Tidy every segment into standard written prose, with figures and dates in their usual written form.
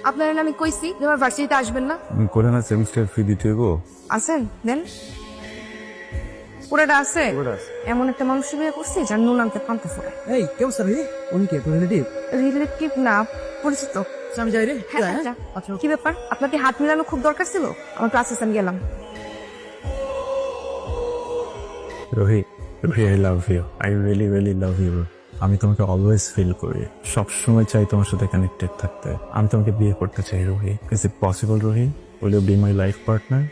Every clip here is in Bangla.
আপনার আমি কইছি যে আমার ভার্সিটিতে আসবেন না। করে না সেমিস্টার ফি দিতে হইব। আছেন দেন পুরোটা আছে। এমন একটা মানুষ বিয়ে করছি যার নুন আনতে পান্তা ফোড়ায়। এই কেমন স্যার উনি কে তোর রিলেটিভ? রিলেটিভ না, পরিচিত। আমি যাই রে। হ্যাঁ, যা। আচ্ছা কি ব্যাপার, আপনাকে হাত মিলানো খুব দরকার ছিল? আমার ক্লাসে আমি গেলাম। Rohi, I love you, I really really love you. আমি তোমাকে অলওয়েজ ফিল করি, সবসময় চাই তোমার সাথে কানেক্টেড থাকতে। আমি তোমাকে বিয়ে করতে চাই Rohi. Is it possible Rohi? Will you be my life partner?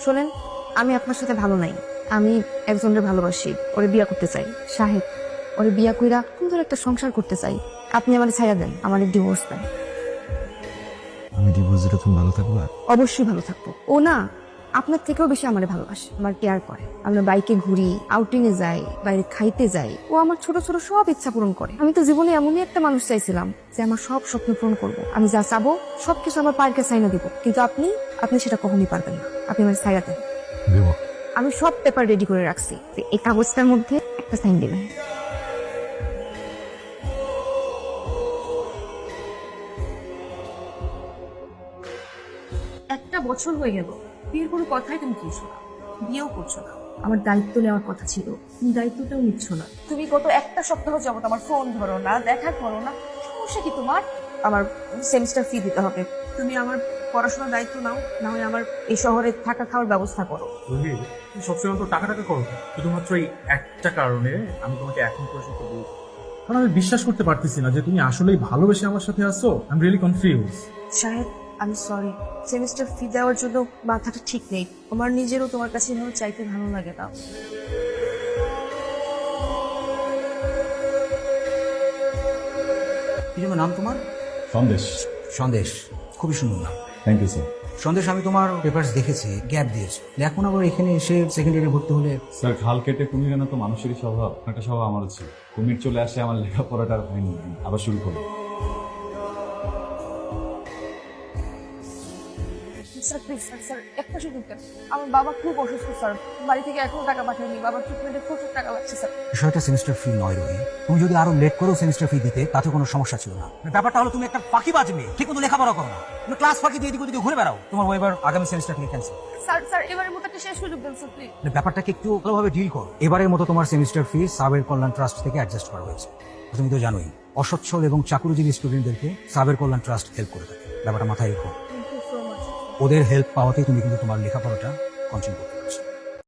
শোনেন, আমি আপনার সাথে ভালো নাই। আমি একজনের ভালোবাসি, ওরে বিয়া করতে চাই। সাহেব, ওরে বিয়া কইরা সুন্দর একটা সংসার করতে চাই। আপনি আমারে ছাইয়া দেন, আমার ডিভোর্স দেন। আমি ডিভোর্স দিলে তুমি ভালো থাকবা? অবশ্যই ভালো থাকবো। ও না আপনার থেকেও বেশি আমারে ভালোবাসে, আমার কেয়ার করে। আমরা বাইকে ঘুরি, আউটিং এ যাই, বাইরে খাইতে যাই। ও আমার ছোট ছোট সব ইচ্ছা পূরণ করে। আমি তো জীবনে এমনই একটা মানুষ চাইছিলাম যে আমার সব স্বপ্ন পূরণ করবো। আমি যা চাবো সবকিছু আমার পায়ের সাইনা দিব, কিন্তু আপনি সেটা কখনই পারবেন না। আপনি আমার ছাইয়া দেন। আমি সব পেপার রেডি করে রাখছি, এই কাগজটার মধ্যে একটা সাইন দিবেন। একটা বছর হয়ে গেল, বিয়ের কোনো কথাই তুমি শুনছো না, বিয়েও করছো না। আমার দায়িত্ব নেওয়ার কথা ছিল, তুমি দায়িত্বটাও নিচ্ছ না। তুমি গত একটা সপ্তাহ যাবত আমার ফোন ধরো না, দেখা করো না। সমস্যা কি তোমার? আমার সেমিস্টার ফি দিতে হবে, তুমি আমার পড়াশোনার দায়িত্ব নাও, না হয় আমার এই শহরে থাকা খাওয়ার ব্যবস্থা করো। তুমি সবসময় তো টাকা টাকা করো, শুধুমাত্র এই একটা কারণে আমি তোমাকে এখন পর্যন্ত বলবো, কারণ আমি বিশ্বাস করতে পারতেছি না যে তুমি আসলেই ভালোবেসে আমার সাথে আসছো। I am really confuse. সাহেব, আমি সরি, সেমিস্টার ফি দেওয়ার জন্য মাথাটা ঠিক নেই। আমার নিজেরও তোমার কাছে এভাবে চাইতে ভালো লাগে না। কি যেন নাম তোমার? সন্দেশ। সন্দেশ, খুবই সুন্দর নাম। Thank you sir. সন্দেশ, আমি তোমার পেপারস দেখেছি, গ্যাপ দিয়েছো। এখন আবার এখানে এসে সেকেন্ড ইয়ারে ভর্তি হলে? স্যার, খাল কেটে কুমির আনা তো মানুষেরই স্বভাব, একটা স্বভাব আমারও ছিল। কুমির চলে আসে, আমার লেখাপড়াটা আর হয়নি, আবার শুরু করো। স্যার প্লিজ, স্যার একটা সুযোগ দেন। আমার বাবা খুব অসুস্থ স্যার, বাড়ি থেকে এখনো টাকা পাঠায়নি। বাবার ট্রিটমেন্টে প্রচুর টাকা লাগছে স্যার। বিষয়টা সেমিস্টার ফি নয় রোহি, তুমি যদি আরো লেট করো সেমিস্টার ফি দিতে তাতে কোনো সমস্যা ছিল না। ব্যাপারটা হলো তুমি একটা ফাঁকি বাজবে, ঠিক মতো লেখাপড়া করো না, তুমি ক্লাস ফাঁকি দিয়ে এদিকে ওদিকে ঘুরে বেড়াও। তোমার এবার আগামী সেমিস্টার থেকে ক্যান্সেল। স্যার এবারের মতো একটা শেষ সুযোগ দেন স্যার প্লিজ। ব্যাপারটাকে একটু ভালোভাবে ডিল করো। এবারের মতো তোমার সেমিস্টার ফি সাবের কল্যাণ ট্রাস্ট থেকে অ্যাডজাস্ট করা হয়েছে। তুমি তো জানোই অসচ্ছল এবং চাকুরিজীবী স্টুডেন্টদেরকে সাবের কল্যাণ ট্রাস্ট হেল্প করে থাকে। ব্যাপারটা মাথায় রেখো, থ্যাংক ইউ সো মাচ। ওদের হেল্প পাওয়াতেই তুমি কিন্তু তোমার লেখাপড়াটা কন্টিনিউ করতে